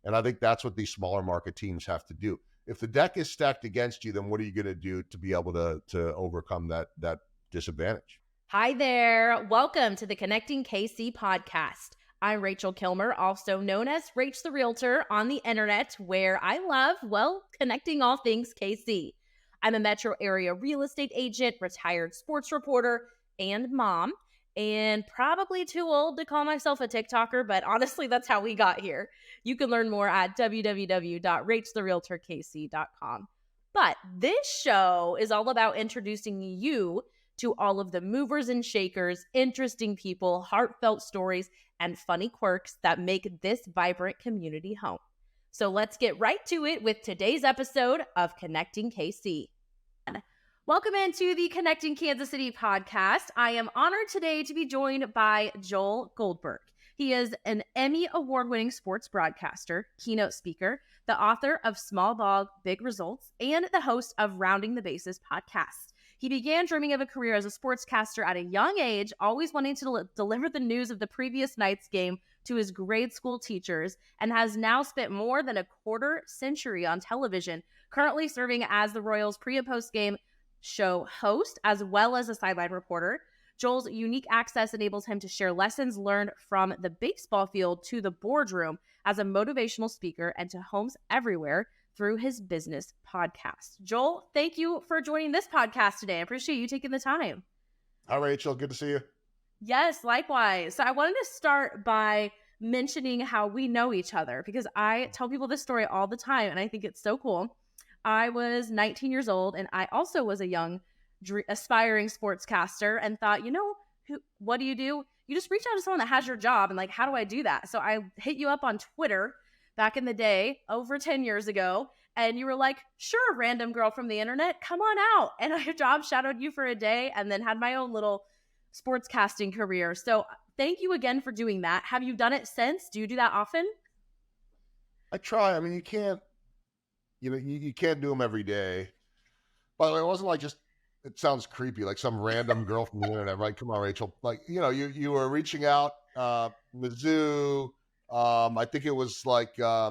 And I think that's what these smaller market teams have to do. If the deck is stacked against you, then what are you going to do to be able to overcome that disadvantage? Hi there. Welcome to the Connecting KC podcast. I'm Rachel Kilmer, also known as Rach the Realtor on the internet, where I love, connecting all things KC. I'm a metro area real estate agent, retired sports reporter, and mom, and probably too old to call myself a TikToker, but honestly, that's how we got here. You can learn more at www.rachetherealtorkc.com. But this show is all about introducing you to all of the movers and shakers, interesting people, heartfelt stories, and funny quirks that make this vibrant community home. So let's get right to it with today's episode of Connecting KC. Welcome into the Connecting Kansas City podcast. I am honored today to be joined by Joel Goldberg. He is an Emmy Award-winning sports broadcaster, keynote speaker, the author of Small Ball, Big Results, and the host of Rounding the Bases podcast. He began dreaming of a career as a sportscaster at a young age, always wanting to deliver the news of the previous night's game to his grade school teachers, and has now spent more than a quarter century on television, currently serving as the Royals pre- and post-game show host, as well as a sideline reporter. Joel's unique access enables him to share lessons learned from the baseball field to the boardroom as a motivational speaker and to homes everywhere through his business podcast. Joel, thank you for joining this podcast today. I appreciate you taking the time. Hi, Rachel. Good to see you. Yes, likewise. So I wanted to start by mentioning how we know each other, because I tell people this story all the time, and I think it's so cool. I was 19 years old, and I also was a young, aspiring sportscaster, and thought, what do? You just reach out to someone that has your job, and like, how do I do that? So I hit you up on Twitter back in the day, over 10 years ago, and you were like, sure, random girl from the internet, come on out. And I job shadowed you for a day and then had my own little sportscasting career. So thank you again for doing that. Have you done it since? Do you do that often? I try. I mean, you can't do them every day. By the way, it wasn't like just, it sounds creepy, like some random girl from the internet, right? Come on, Rachel. Like, you were reaching out, Mizzou. I think it was like, I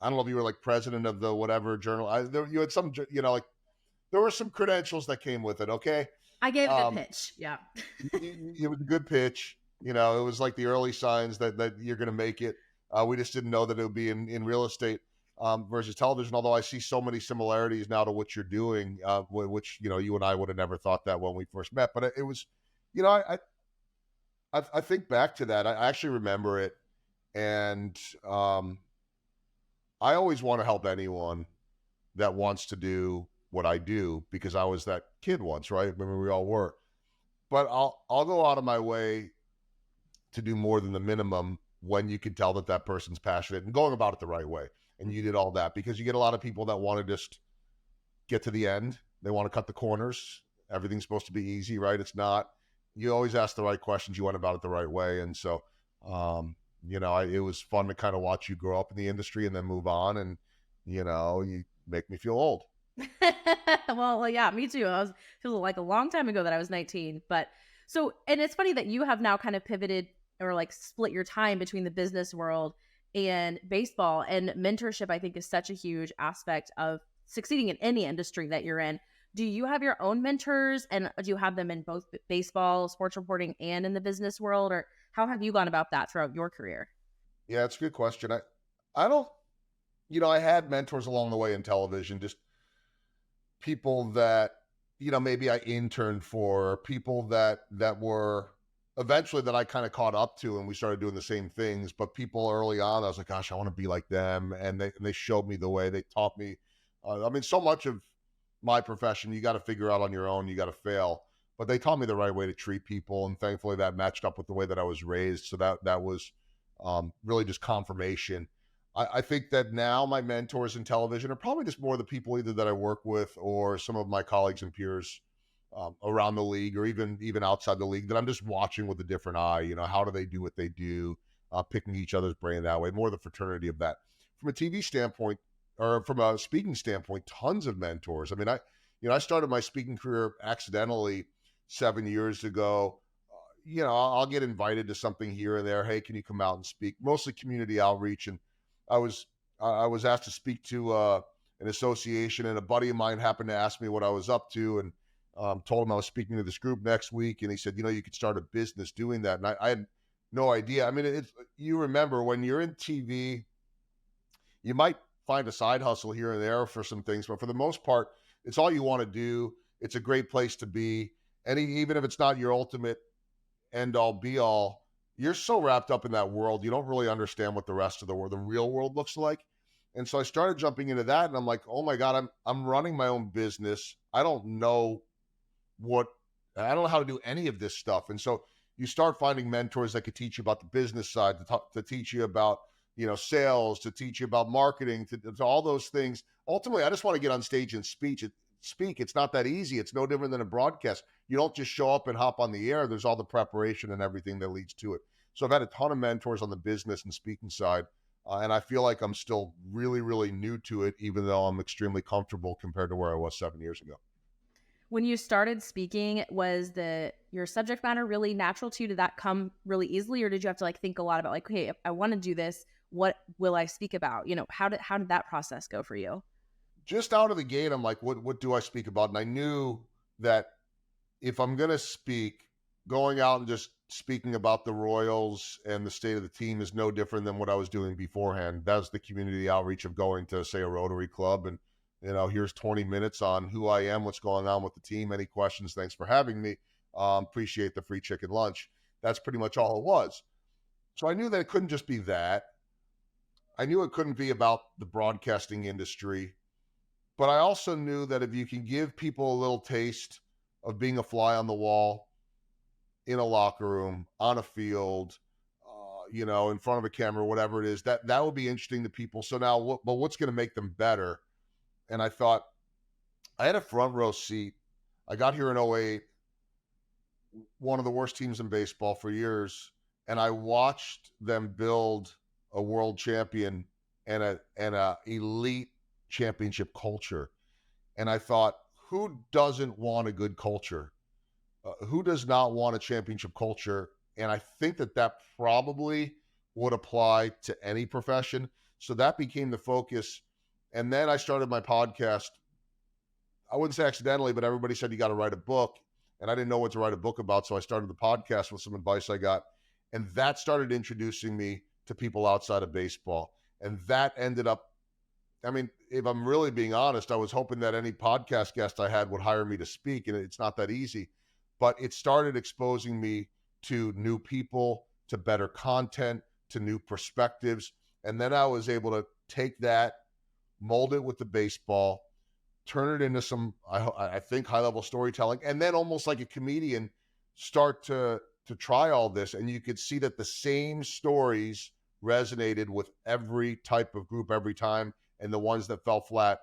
don't know if you were like president of the whatever journal. You had some, like there were some credentials that came with it. Okay. I gave it a pitch. Yeah. It was a good pitch. It was like the early signs that you're going to make it. We just didn't know that it would be in real estate versus television. Although I see so many similarities now to what you're doing, which, you and I would have never thought that when we first met, but it was, I think back to that. I actually remember it. And I always want to help anyone that wants to do what I do, because I was that kid once, right? Remember, we all were. But I'll go out of my way to do more than the minimum when you can tell that person's passionate and going about it the right way. And you did all that, because you get a lot of people that want to just get to the end. They want to cut the corners. Everything's supposed to be easy, right? It's not. You always ask the right questions. You went about it the right way. And so, it was fun to kind of watch you grow up in the industry and then move on. And, you make me feel old. well, yeah, me too. It feels like a long time ago that I was 19. But so, and it's funny that you have now kind of pivoted or like split your time between the business world and baseball. And mentorship, I think, is such a huge aspect of succeeding in any industry that you're in. Do you have your own mentors, and do you have them in both baseball, sports reporting, and in the business world? Or how have you gone about that throughout your career? Yeah, it's a good question. I don't, I had mentors along the way in television, just people that, maybe I interned for, people that were eventually that I kind of caught up to, and we started doing the same things. But people early on, I was like, gosh, I want to be like them. And they showed me the way. They taught me. So much of my profession, you got to figure out on your own, you got to fail. But they taught me the right way to treat people. And thankfully that matched up with the way that I was raised. So that was really just confirmation. I think that now my mentors in television are probably just more the people either that I work with or some of my colleagues and peers around the league, or even outside the league, that I'm just watching with a different eye. How do they do what they do? Picking each other's brain that way, more the fraternity of that. From a TV standpoint, or from a speaking standpoint, tons of mentors. I mean, I started my speaking career accidentally 7 years ago. I'll get invited to something here and there. Hey, can you come out and speak? Mostly community outreach. And I was asked to speak to an association, and a buddy of mine happened to ask me what I was up to, and told him I was speaking to this group next week, and he said, you could start a business doing that, and I had no idea. I mean, you remember when you're in TV, you might find a side hustle here and there for some things, but for the most part, it's all you want to do. It's a great place to be, and even if it's not your ultimate end all be all, you're so wrapped up in that world, you don't really understand what the rest of the world, the real world, looks like. And so I started jumping into that, and I'm like, oh my God, I'm running my own business. What I don't know how to do any of this stuff. And so you start finding mentors that could teach you about the business side, to teach you about sales, to teach you about marketing, to all those things. Ultimately, I just want to get on stage and speak. It's not that easy. It's no different than a broadcast. You don't just show up and hop on the air. There's all the preparation and everything that leads to it. So I've had a ton of mentors on the business and speaking side, and I feel like I'm still really, really new to it, even though I'm extremely comfortable compared to where I was 7 years ago. When you started speaking, was your subject matter really natural to you? Did that come really easily, or did you have to think a lot about okay, if I want to do this, what will I speak about? How did that process go for you? Just out of the gate, I'm like, what do I speak about? And I knew that if I'm going to speak, going out and just speaking about the Royals and the state of the team is no different than what I was doing beforehand. That's the community outreach of going to, say, a Rotary Club, and here's 20 minutes on who I am, what's going on with the team, any questions, thanks for having me, appreciate the free chicken lunch. That's pretty much all it was. So I knew that it couldn't just be that. I knew it couldn't be about the broadcasting industry, but I also knew that if you can give people a little taste of being a fly on the wall in a locker room, on a field, in front of a camera, whatever it is, that would be interesting to people. So now, what's going to make them better? And I thought, I had a front row seat. I got here in 2008, one of the worst teams in baseball for years, and I watched them build a world champion and a elite championship culture. And I thought, who doesn't want a good culture? Who does not want a championship culture? And I think that probably would apply to any profession. So that became the focus. And then I started my podcast. I wouldn't say accidentally, but everybody said you got to write a book. And I didn't know what to write a book about. So I started the podcast with some advice I got. And that started introducing me to people outside of baseball. And that ended up, I mean, if I'm really being honest, I was hoping that any podcast guest I had would hire me to speak. And it's not that easy. But it started exposing me to new people, to better content, to new perspectives. And then I was able to take that, mold it with the baseball, turn it into some, I think, high-level storytelling, and then almost like a comedian, start to try all this. And you could see that the same stories resonated with every type of group every time, and the ones that fell flat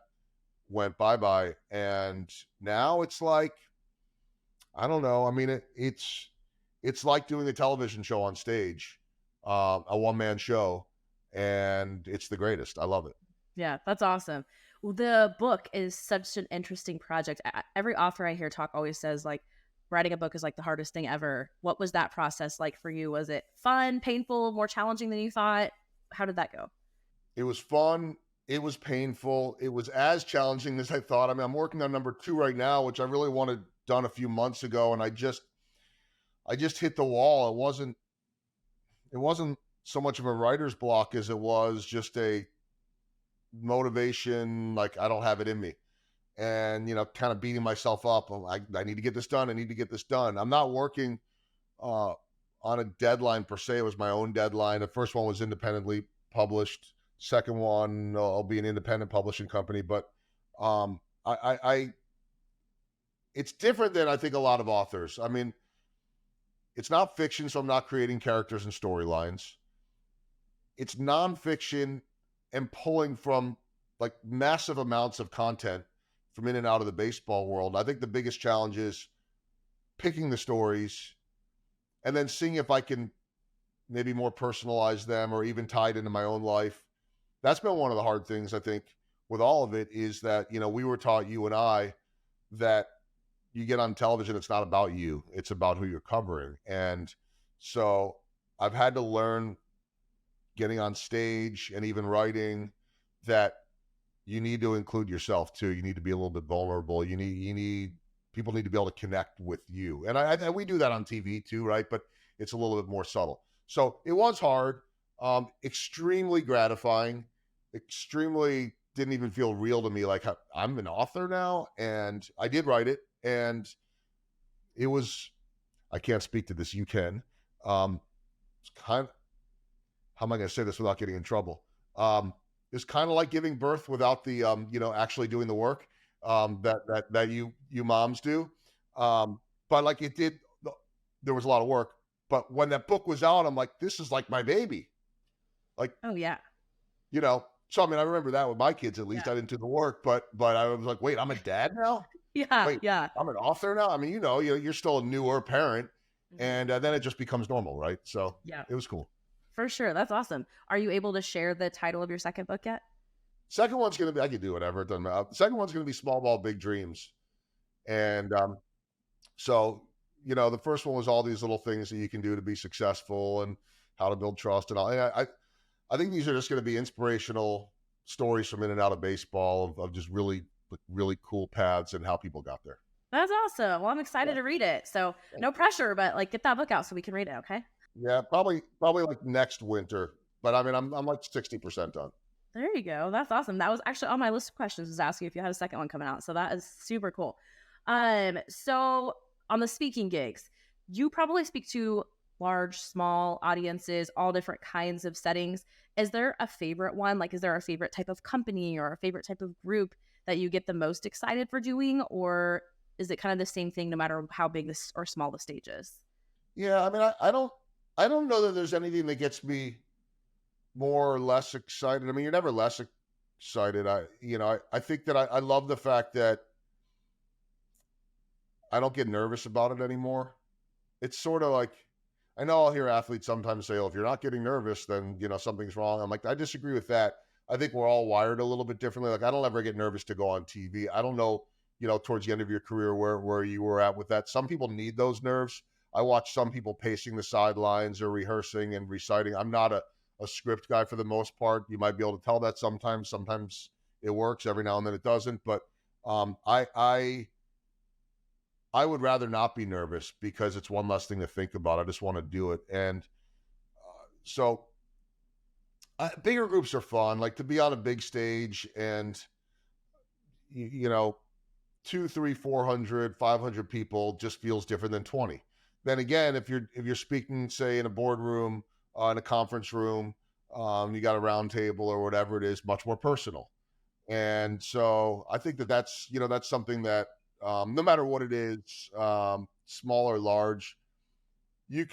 went bye-bye. And now it's like, I don't know. I mean, it's like doing a television show on stage, a one-man show, and it's the greatest. I love it. Yeah, that's awesome. Well, the book is such an interesting project. Every author I hear talk always says writing a book is the hardest thing ever. What was that process like for you? Was it fun, painful, more challenging than you thought? How did that go? It was fun. It was painful. It was as challenging as I thought. I mean, I'm working on number 2 right now, which I really wanted done a few months ago, and I just hit the wall. It wasn't so much of a writer's block as it was just a motivation, like I don't have it in me, and kind of beating myself up. I need to get this done. I need to get this done. I'm not working on a deadline per se. It was my own deadline. The first one was independently published. Second one, I'll be an independent publishing company, but I it's different than I think a lot of authors. I mean, it's not fiction, so I'm not creating characters and storylines. It's nonfiction and pulling from massive amounts of content from in and out of the baseball world. I think the biggest challenge is picking the stories and then seeing if I can maybe more personalize them or even tie it into my own life. That's been one of the hard things, I think, with all of it, is that, we were taught, you and I, that you get on television, it's not about you, it's about who you're covering. And so I've had to learn, getting on stage and even writing, that you need to include yourself too. You need to be a little bit vulnerable. People need to be able to connect with you. And we do that on TV too, right? But it's a little bit more subtle. So it was hard, extremely gratifying, extremely didn't even feel real to me. Like, I'm an author now, and I did write it, and it was, I can't speak to this. You can. It's kind of, how am I going to say this without getting in trouble? It's kind of like giving birth without the, actually doing the work that you moms do. But like it did, there was a lot of work. But when that book was out, I'm like, this is like my baby. Like, Oh yeah. So I mean, I remember that with my kids. At least I didn't do the work, but I was like, wait, I'm a dad now. Yeah. Wait, Yeah. I'm an author now. I mean, you're still a newer parent, and then it just becomes normal, right? So Yeah. it was cool. For sure. That's awesome. Are you able to share the title of your second book yet? Second one's going to be, I could do whatever. It doesn't matter. The second one's going to be Small Ball, Big Dreams. And so, the first one was all these little things that you can do to be successful and how to build trust and all. And I think these are just going to be inspirational stories from in and out of baseball of just really, really cool paths and how people got there. That's awesome. Well, I'm excited to read it. So no pressure, but like get that book out so we can read it. Okay. Yeah, probably like next winter. But I mean, I'm like 60% done. There you go. That's awesome. That was actually on my list of questions, was asking if you had a second one coming out. So that is super cool. So on the speaking gigs, you probably speak to large, small audiences, all different kinds of settings. Is there a favorite one? Like, is there a favorite type of company or a favorite type of group that you get the most excited for doing? Or is it kind of the same thing no matter how big this or small the stage is? Yeah, I mean, I don't know that there's anything that gets me more or less excited. I mean, you're never less excited. I think that I love the fact that I don't get nervous about it anymore. It's sort of like, I know I'll hear athletes sometimes say, "Oh, if you're not getting nervous, then, something's wrong." I'm like, I disagree with that. I think we're all wired a little bit differently. Like, I don't ever get nervous to go on TV. I don't know, towards the end of your career where you were at with that. Some people need those nerves. I watch some people pacing the sidelines or rehearsing and reciting. I'm not a script guy for the most part. You might be able to tell that sometimes. Sometimes it works. Every now and then it doesn't. But I would rather not be nervous because it's one less thing to think about. I just want to do it. And so bigger groups are fun, like to be on a big stage and, 2, 3, 400, 500 people just feels different than 20. Then again, if you're speaking, say, in a boardroom, in a conference room, you got a round table or whatever it is, much more personal. And so I think that's something that, no matter what it is, small or large, you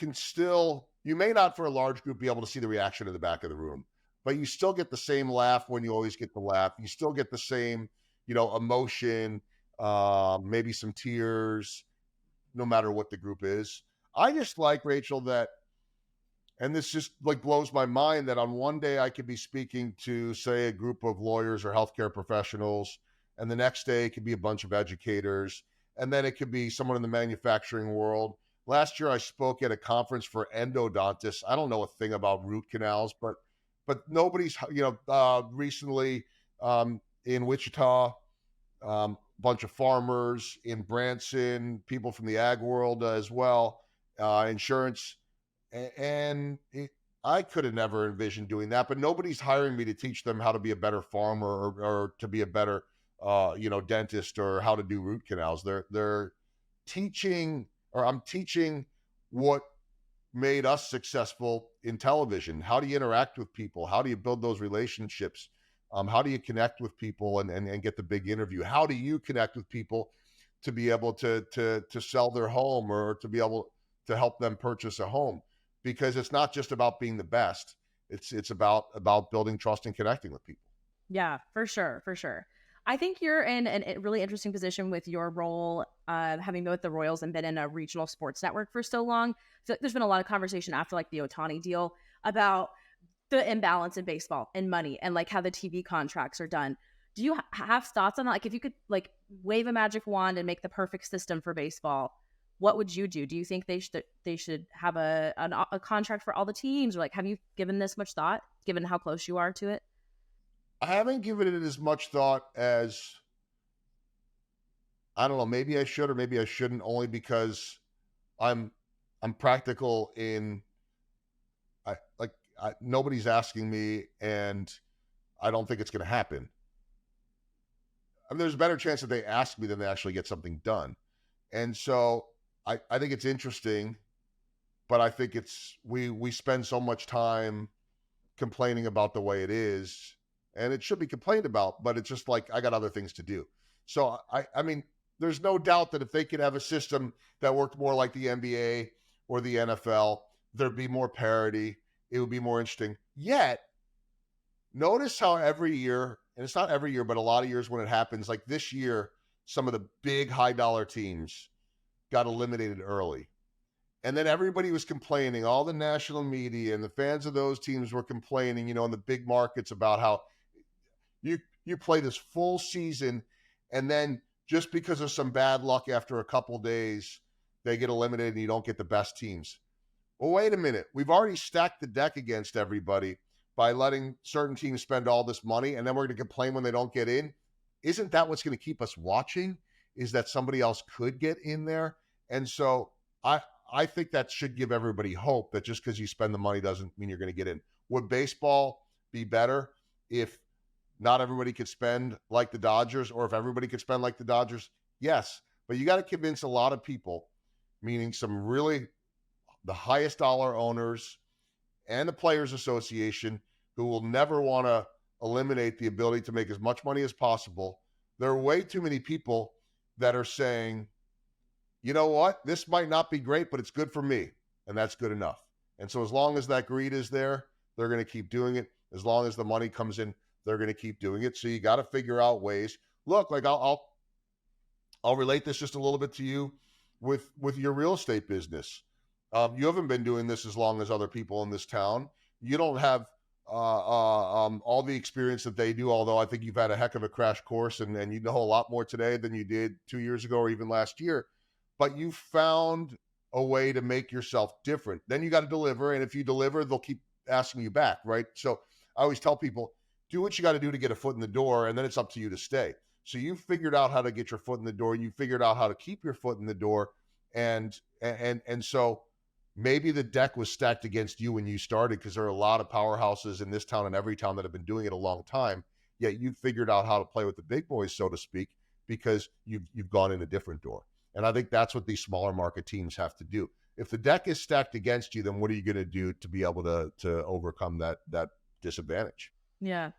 may not for a large group be able to see the reaction in the back of the room, but you still get the same laugh when you always get the laugh. You still get the same, emotion, maybe some tears, no matter what the group is. I just like, Rachel, that, and this just like blows my mind, that on one day I could be speaking to, say, a group of lawyers or healthcare professionals, and the next day it could be a bunch of educators, and then it could be someone in the manufacturing world. Last year I spoke at a conference for endodontists. I don't know a thing about root canals, but nobody's, recently in Wichita, bunch of farmers, in Branson, people from the ag world as well, insurance. And I could have never envisioned doing that, but nobody's hiring me to teach them how to be a better farmer or to be a better, dentist or how to do root canals. They're teaching, or I'm teaching what made us successful in television. How do you interact with people? How do you build those relationships? How do you connect with people and get the big interview? How do you connect with people to be able to sell their home or to be able to help them purchase a home? Because it's not just about being the best. It's about building trust and connecting with people. Yeah, for sure. For sure. I think you're in a really interesting position with your role, having been with the Royals and been in a regional sports network for so long. I feel like there's been a lot of conversation after like the Ohtani deal about the imbalance in baseball and money and like how the TV contracts are done. Do you have thoughts on that? Like if you could like wave a magic wand and make the perfect system for baseball, what would you do? Do you think they should have a contract for all the teams, or like have you given this much thought? given how close you are to it? I haven't given it as much thought as, I don't know, maybe I should or maybe I shouldn't, only because I'm I'm practical in, nobody's asking me, and I don't think it's going to happen. I mean, there's a better chance that they ask me than they actually get something done. And so I think it's interesting, but I think we spend so much time complaining about the way it is, and it should be complained about, but it's just like I got other things to do. So I mean, there's no doubt that if they could have a system that worked more like the NBA or the NFL, there'd be more parity. It would be more interesting. Yet, notice how every year, and it's not every year, but a lot of years when it happens, like this year, some of the big high dollar teams got eliminated early. And then everybody was complaining, all the national media and the fans of those teams were complaining, in the big markets about how you play this full season, and then just because of some bad luck after a couple days, they get eliminated and you don't get the best teams. Well, wait a minute. We've already stacked the deck against everybody by letting certain teams spend all this money, and then we're going to complain when they don't get in. Isn't that what's going to keep us watching? Is that somebody else could get in there? And so I think that should give everybody hope that just because you spend the money doesn't mean you're going to get in. Would baseball be better if not everybody could spend like the Dodgers, or if everybody could spend like the Dodgers? Yes, but you got to convince a lot of people, meaning some really the highest dollar owners and the Players Association, who will never want to eliminate the ability to make as much money as possible. There are way too many people that are saying, you know what, this might not be great, but it's good for me, and that's good enough. And so as long as that greed is there, they're going to keep doing it. As long as the money comes in, they're going to keep doing it. So you got to figure out ways. Look, like I'll relate this just a little bit to you with your real estate business. You haven't been doing this as long as other people in this town. You don't have all the experience that they do, although I think you've had a heck of a crash course, and you know a lot more today than you did 2 years ago or even last year. But you found a way to make yourself different. Then you got to deliver, and if you deliver, they'll keep asking you back, right? So I always tell people, do what you got to do to get a foot in the door, and then it's up to you to stay. So you figured out how to get your foot in the door. You figured out how to keep your foot in the door, and so maybe the deck was stacked against you when you started, because there are a lot of powerhouses in this town and every town that have been doing it a long time. Yet you figured out how to play with the big boys, so to speak, because you've gone in a different door. And I think that's what these smaller market teams have to do. If the deck is stacked against you, then what are you going to do to be able to overcome that disadvantage? Yeah.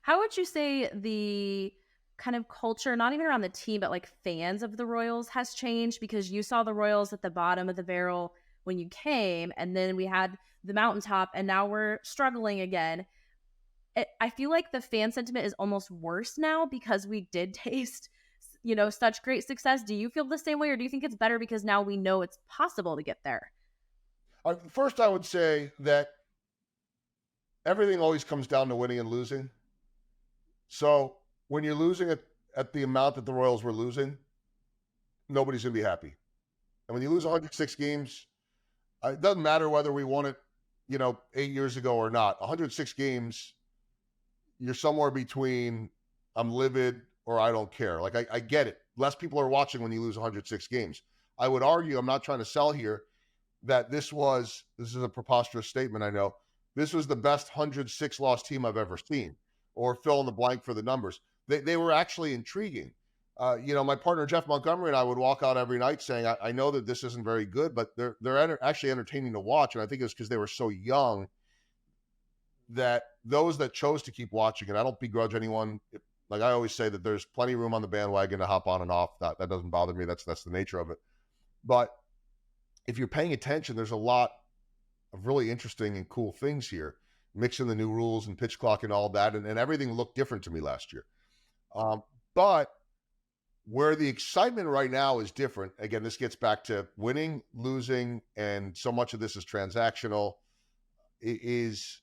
How would you say the kind of culture, not even around the team, but like fans of the Royals has changed? Because you saw the Royals at the bottom of the barrel when you came, and then we had the mountaintop, and now we're struggling again. I feel like the fan sentiment is almost worse now because we did taste, such great success. Do you feel the same way, or do you think it's better because now we know it's possible to get there? First, I would say that everything always comes down to winning and losing. So when you're losing at the amount that the Royals were losing, nobody's going to be happy. And when you lose 106 games, it doesn't matter whether we won it, 8 years ago or not. 106 games, you're somewhere between I'm livid or I don't care. Like, I get it. Less people are watching when you lose 106 games. I would argue, I'm not trying to sell here, that this is a preposterous statement, I know. This was the best 106 loss team I've ever seen, or fill in the blank for the numbers. They were actually intriguing. My partner Jeff Montgomery and I would walk out every night saying, I know that this isn't very good, but they're actually entertaining to watch. And I think it's because they were so young that those that chose to keep watching, and I don't begrudge anyone. Like I always say, that there's plenty of room on the bandwagon to hop on and off. That doesn't bother me. That's the nature of it. But if you're paying attention, there's a lot of really interesting and cool things here, mixing the new rules and pitch clock and all that. And everything looked different to me last year. But where the excitement right now is different, again, this gets back to winning, losing, and so much of this is transactional, is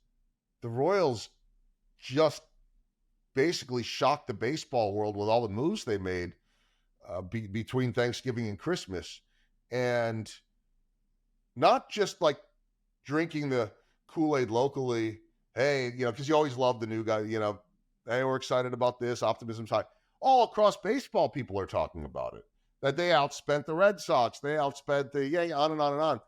the Royals just basically shocked the baseball world with all the moves they made between Thanksgiving and Christmas. And not just like drinking the Kool-Aid locally hey, because you always love the new guy, hey, we're excited about this, optimism's high. All across baseball, people are talking about it, that they outspent the Red Sox, they outspent the, on and on and on.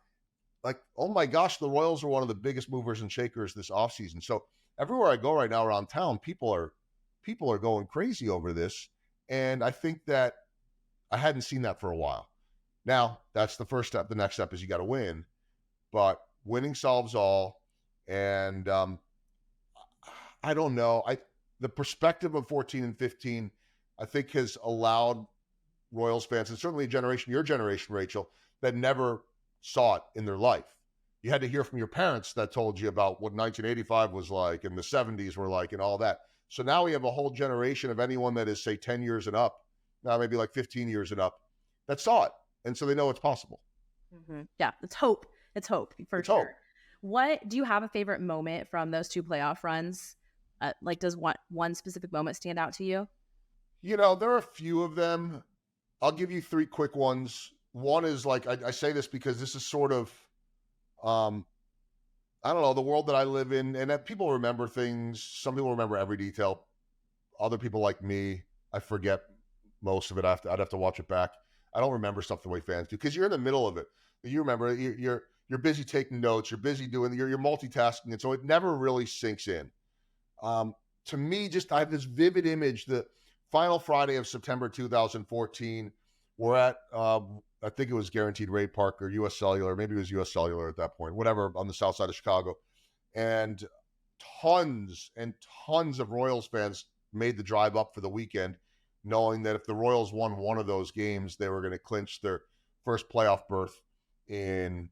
Like, oh my gosh, the Royals are one of the biggest movers and shakers this offseason. So everywhere I go right now around town, people are going crazy over this. And I think that I hadn't seen that for a while. Now, that's the first step. The next step is you got to win. But winning solves all. And I don't know. The perspective of 14 and 15, I think, has allowed Royals fans, and certainly your generation, Rachel, that never saw it in their life. You had to hear from your parents that told you about what 1985 was like and the 70s were like and all that. So now we have a whole generation of anyone that is, say, 10 years and up, now maybe like 15 years and up, that saw it. And so they know it's possible. Mm-hmm. Yeah, it's hope. It's hope for it's sure. Hope. What do you have a favorite moment from those 2 playoff runs? Like, does one specific moment stand out to you? There are a few of them. I'll give you 3 quick ones. One is like, I say this because this is sort of, I don't know, the world that I live in, and that people remember things. Some people remember every detail. Other people, like me, I forget most of it. I'd have to watch it back. I don't remember stuff the way fans do because you're in the middle of it. You remember you're busy taking notes. You're busy doing. You're multitasking, and so it never really sinks in. To me, I have this vivid image. The final Friday of September 2014, we're at I think it was Guaranteed Rate Park or U.S. Cellular. Maybe it was U.S. Cellular at that point, whatever, on the south side of Chicago. And tons and tons of Royals fans made the drive up for the weekend, knowing that if the Royals won one of those games, they were going to clinch their first playoff berth in,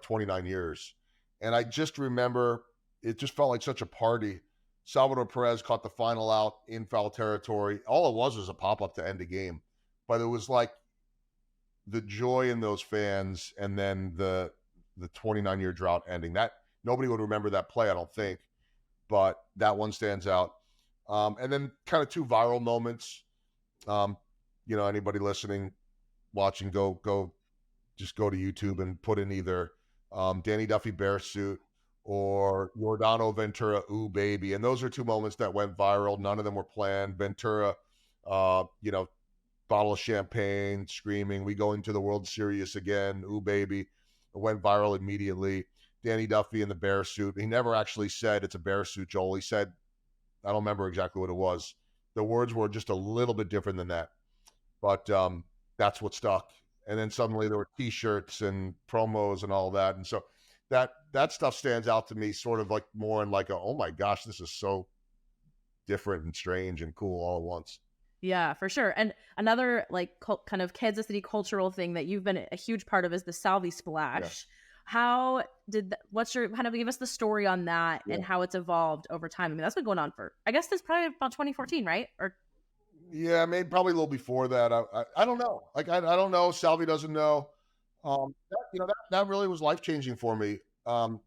29 years. And I just remember it just felt like such a party. Salvador Perez caught the final out in foul territory. All it was a pop-up to end a game. But it was like the joy in those fans, and then the 29-year drought ending. That nobody would remember that play, I don't think, but that one stands out. And then kind of 2 viral moments. Anybody listening, watching, just go to YouTube and put in either Danny Duffy bear suit or Giordano Ventura, ooh baby. And those are 2 moments that went viral. None of them were planned. Ventura, bottle of champagne, screaming, "We go into the World Series again, ooh baby." It went viral immediately. Danny Duffy in the bear suit. He never actually said it's a bear suit, Joel. He said, I don't remember exactly what it was. The words were just a little bit different than that. But that's what stuck. And then suddenly there were T-shirts and promos and all that. And so that stuff stands out to me sort of like more in like oh my gosh, this is so different and strange and cool all at once. Yeah, for sure. And another like kind of Kansas City cultural thing that you've been a huge part of is the Salvi Splash. Yeah. How what's your kind of give us the story on that and how it's evolved over time? I mean, that's been going on for, I guess that's probably about 2014, right? Or yeah, maybe probably a little before that. I don't know. Like I don't know. Salvi doesn't know. That really was life-changing for me.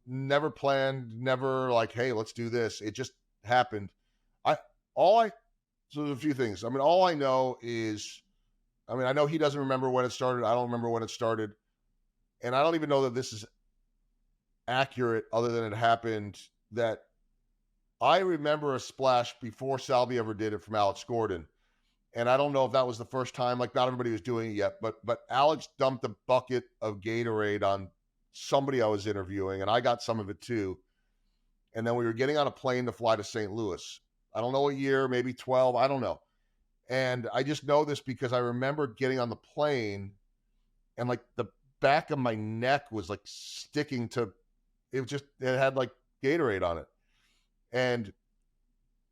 Never planned, never like, hey, let's do this. It just happened. So there's a few things. I mean, all I know is, I know he doesn't remember when it started. I don't remember when it started. And I don't even know that this is accurate other than it happened, that I remember a splash before Salvi ever did it from Alex Gordon. And I don't know if that was the first time, like not everybody was doing it yet, but Alex dumped a bucket of Gatorade on somebody I was interviewing, and I got some of it too. And then we were getting on a plane to fly to St. Louis. I don't know what year, maybe 12, I don't know. And I just know this because I remember getting on the plane and like the back of my neck was like sticking to, it had like Gatorade on it. And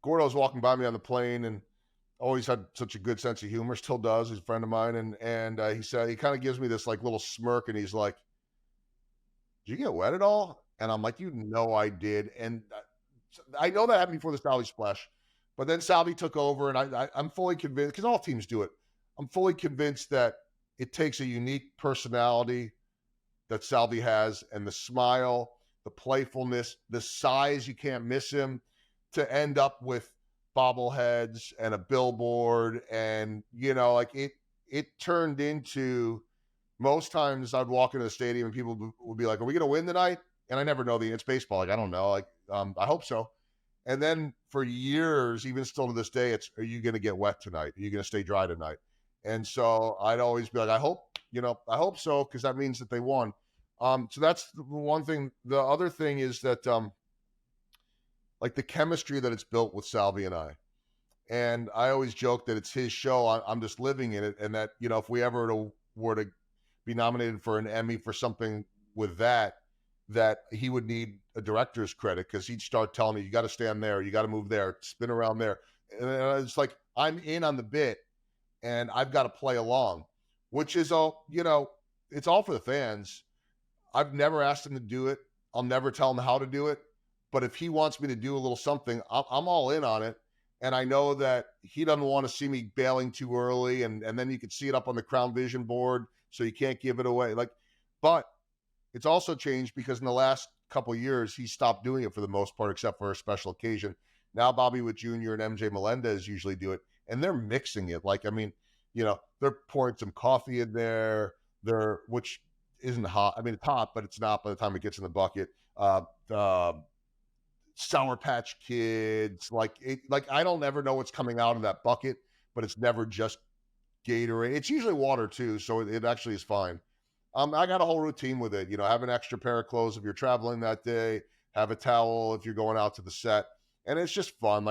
Gordo was walking by me on the plane and always had such a good sense of humor, still does. He's a friend of mine. And he said, he kind of gives me this like little smirk and he's like, "Did you get wet at all?" And I'm like, I did. And I know that happened before the Salvi Splash, but then Salvi took over, and I'm fully convinced, because all teams do it, I'm fully convinced that it takes a unique personality that Salvi has, and the smile, the playfulness, the size, you can't miss him, to end up with bobbleheads and a billboard. And, like it turned into, most times I'd walk into the stadium and people would be like, "Are we going to win tonight?" And I never know it's baseball. Like, I don't know. Like, I hope so. And then for years, even still to this day, it's, are you going to get wet tonight? Are you going to stay dry tonight? And so I'd always be like, I hope so, because that means that they won. So that's the one thing. The other thing is that, like the chemistry that it's built with Salvi and I. And I always joke that it's his show. I'm just living in it. And that, if we ever were to be nominated for an Emmy for something with that he would need a director's credit, because he'd start telling me, you got to stand there, you got to move there, spin around there. And it's like, I'm in on the bit and I've got to play along, which is all, it's all for the fans. I've never asked him to do it. I'll never tell him how to do it. But if he wants me to do a little something, I'm all in on it. And I know that he doesn't want to see me bailing too early. And then you can see it up on the Crown Vision board, so you can't give it away. But it's also changed because in the last couple of years, he stopped doing it for the most part, except for a special occasion. Now Bobby Witt Jr. and MJ Melendez usually do it, and they're mixing it. They're pouring some coffee in there, which isn't hot. I mean, it's hot, but it's not by the time it gets in the bucket. Sour Patch Kids, I don't ever know what's coming out of that bucket, but it's never just Gatorade. It's usually water too, so it actually is fine. I got a whole routine with it. Have an extra pair of clothes if you're traveling that day. Have a towel if you're going out to the set, and it's just fun.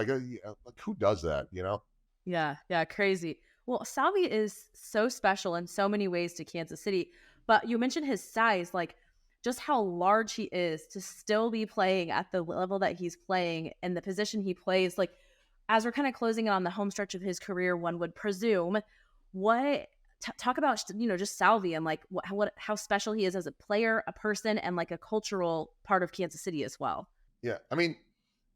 Who does that? Yeah, crazy. Well, Salvi is so special in so many ways to Kansas City, but you mentioned his size, just how large he is to still be playing at the level that he's playing and the position he plays. As we're kind of closing on the home stretch of his career, one would presume, talk about, just Salvi and how special he is as a player, a person, and a cultural part of Kansas City as well. Yeah. I mean,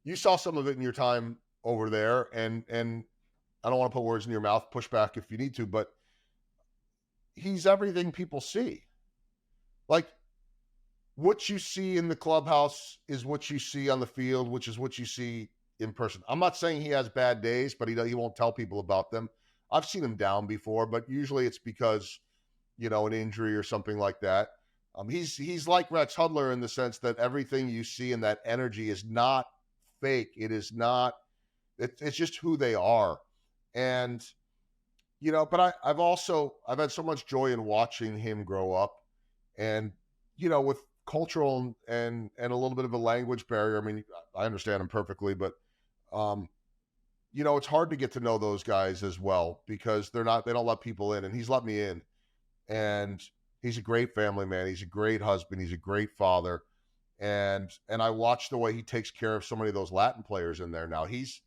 you saw some of it in your time over there, and I don't want to put words in your mouth, push back if you need to, but he's everything people see. What you see in the clubhouse is what you see on the field, which is what you see in person. I'm not saying he has bad days, but he won't tell people about them. I've seen him down before, but usually it's because, an injury or something like that. He's like Rex Hudler in the sense that everything you see in that energy is not fake. It is not, it's just who they are. And, but I've had so much joy in watching him grow up, and, with cultural and a little bit of a language barrier. I mean, I understand him perfectly, but, it's hard to get to know those guys as well, because they don't let people in, and he's let me in. And he's a great family man. He's a great husband. He's a great father. And I watch the way he takes care of so many of those Latin players in there now. He's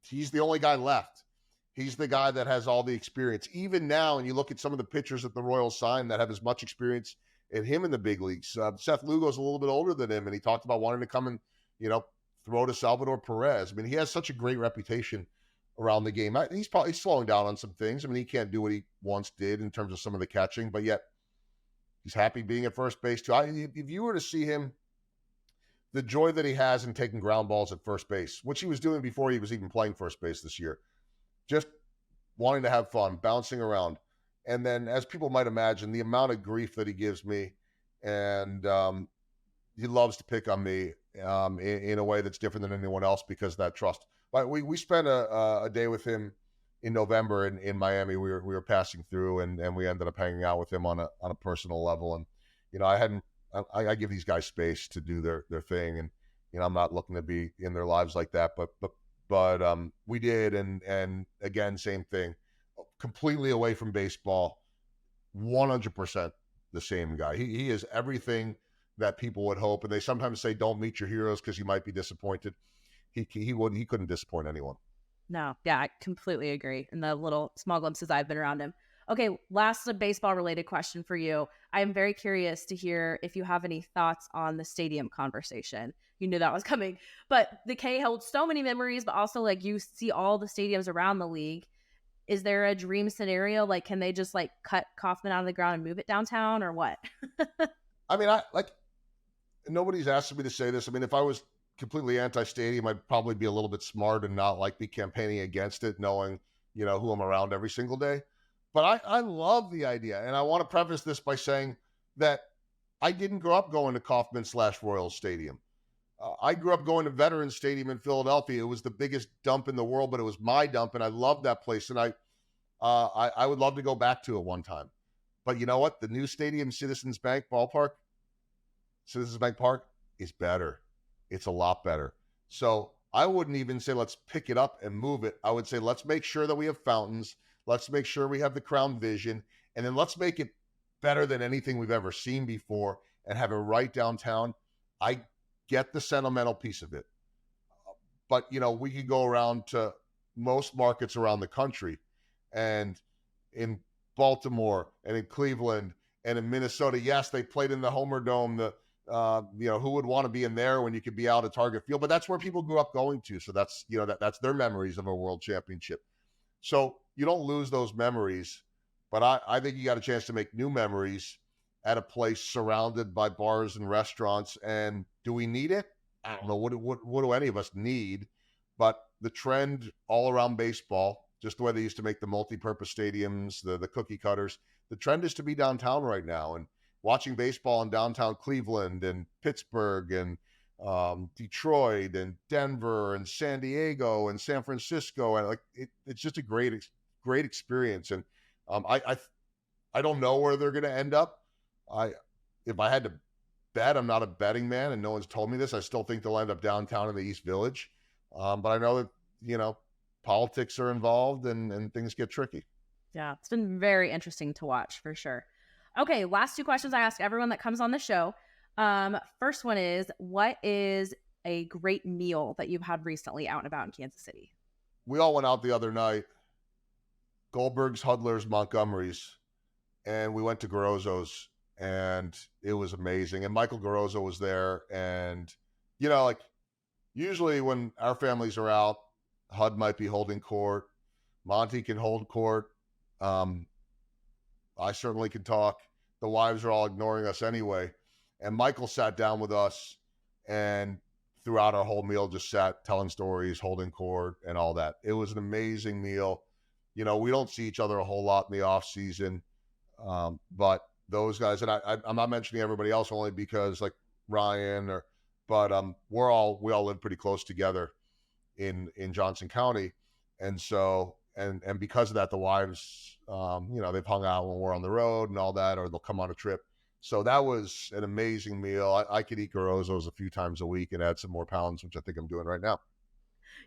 the only guy left. He's the guy that has all the experience. Even now, and you look at some of the pitchers that the Royals signed that have as much experience in him in the big leagues. Seth Lugo's a little bit older than him, and he talked about wanting to come and, throw to Salvador Perez. I mean, he has such a great reputation around the game. He's probably slowing down on some things. I mean, he can't do what he once did in terms of some of the catching, but yet he's happy being at first base too. If you were to see him, the joy that he has in taking ground balls at first base, which he was doing before he was even playing first base this year, just wanting to have fun, bouncing around. And then, as people might imagine, the amount of grief that he gives me, and he loves to pick on me in a way that's different than anyone else because of that trust. But we spent a day with him in November in Miami. We were passing through, and we ended up hanging out with him on a personal level. And I give these guys space to do their thing, and I'm not looking to be in their lives like that. But we did, and again, same thing, completely away from baseball, 100% the same guy. He is everything that people would hope, and they sometimes say don't meet your heroes because you might be disappointed. He couldn't disappoint anyone. No, yeah, I completely agree. In the little small glimpses I've been around him. Okay, last baseball related question for you. I am very curious to hear if you have any thoughts on the stadium conversation. You knew that was coming, but the K holds so many memories, but also you see all the stadiums around the league. Is there a dream scenario? Can they just cut Kauffman out of the ground and move it downtown, or what? I mean, nobody's asked me to say this. I mean, if I was completely anti-stadium, I'd probably be a little bit smart and not be campaigning against it, knowing, who I'm around every single day. But I love the idea. And I want to preface this by saying that I didn't grow up going to Kauffman/Royals Stadium. I grew up going to Veterans Stadium in Philadelphia. It was the biggest dump in the world, but it was my dump, and I loved that place. And I would love to go back to it one time. But you know what? The new stadium, Citizens Bank Park, is better. It's a lot better. So I wouldn't even say let's pick it up and move it. I would say let's make sure that we have fountains. Let's make sure we have the Crown Vision, and then let's make it better than anything we've ever seen before and have it right downtown. I get the sentimental piece of it. But, we could go around to most markets around the country, and in Baltimore and in Cleveland and in Minnesota, yes, they played in the Homer Dome. Who would want to be in there when you could be out at Target Field? But that's where people grew up going to. So that's, that's their memories of a world championship. So you don't lose those memories, but I think you got a chance to make new memories at a place surrounded by bars and restaurants. And do we need it? I don't know. What do any of us need? But the trend all around baseball, just the way they used to make the multi-purpose stadiums, the cookie cutters, the trend is to be downtown right now. And watching baseball in downtown Cleveland and Pittsburgh and Detroit and Denver and San Diego and San Francisco, and it's just a great experience. And I don't know where they're going to end up. If I had to bet, I'm not a betting man, and no one's told me this, I still think they'll end up downtown in the East Village. But I know that politics are involved and things get tricky. Yeah, it's been very interesting to watch for sure. Okay, last two questions I ask everyone that comes on the show. First one is, what is a great meal that you've had recently out and about in Kansas City? We all went out the other night, Goldberg's, Hudler's, Montgomery's, and we went to Garozzo's, and it was amazing. And Michael Garozzo was there, and usually when our families are out, Hud might be holding court, Monty can hold court. I certainly can talk. The wives are all ignoring us anyway. And Michael sat down with us, and throughout our whole meal just sat telling stories, holding court, and all that. It was an amazing meal. We don't see each other a whole lot in the off season, but those guys, and I'm not mentioning everybody else only because like Ryan but we all live pretty close together in Johnson County, and so and because of that, the wives, they've hung out when we're on the road and all that, or they'll come on a trip. So that was an amazing meal. I could eat Garozzo's a few times a week and add some more pounds, which I think I'm doing right now.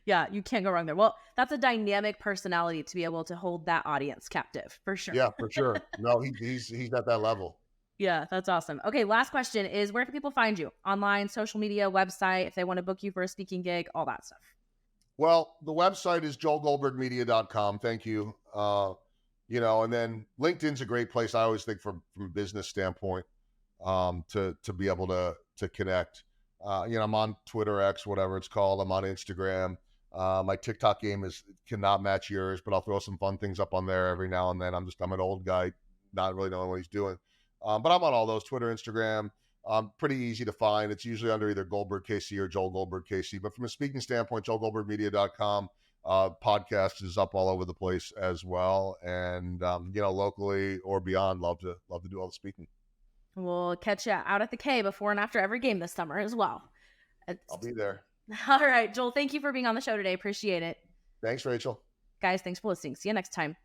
Yeah, you can't go wrong there. Well, that's a dynamic personality to be able to hold that audience captive, for sure. Yeah, for sure. No, he's at that level. Yeah, that's awesome. Okay, last question is, where can people find you? Online, social media, website, if they want to book you for a speaking gig, all that stuff. Well, the website is joelgoldbergmedia.com. Thank you. And then LinkedIn's a great place, I always think, from a business standpoint, to be able to connect. I'm on Twitter, X, whatever it's called. I'm on Instagram. My TikTok game cannot match yours, but I'll throw some fun things up on there every now and then. I'm an old guy, not really knowing what he's doing. But I'm on all those, Twitter, Instagram. Pretty easy to find. It's usually under either Goldberg KC or Joel Goldberg KC. But from a speaking standpoint, joelgoldbergmedia.com. Podcast is up all over the place as well. And, locally or beyond, love to do all the speaking. We'll catch you out at the K before and after every game this summer as well. I'll be there. All right, Joel, thank you for being on the show today. Appreciate it. Thanks, Rachel. Guys, thanks for listening. See you next time.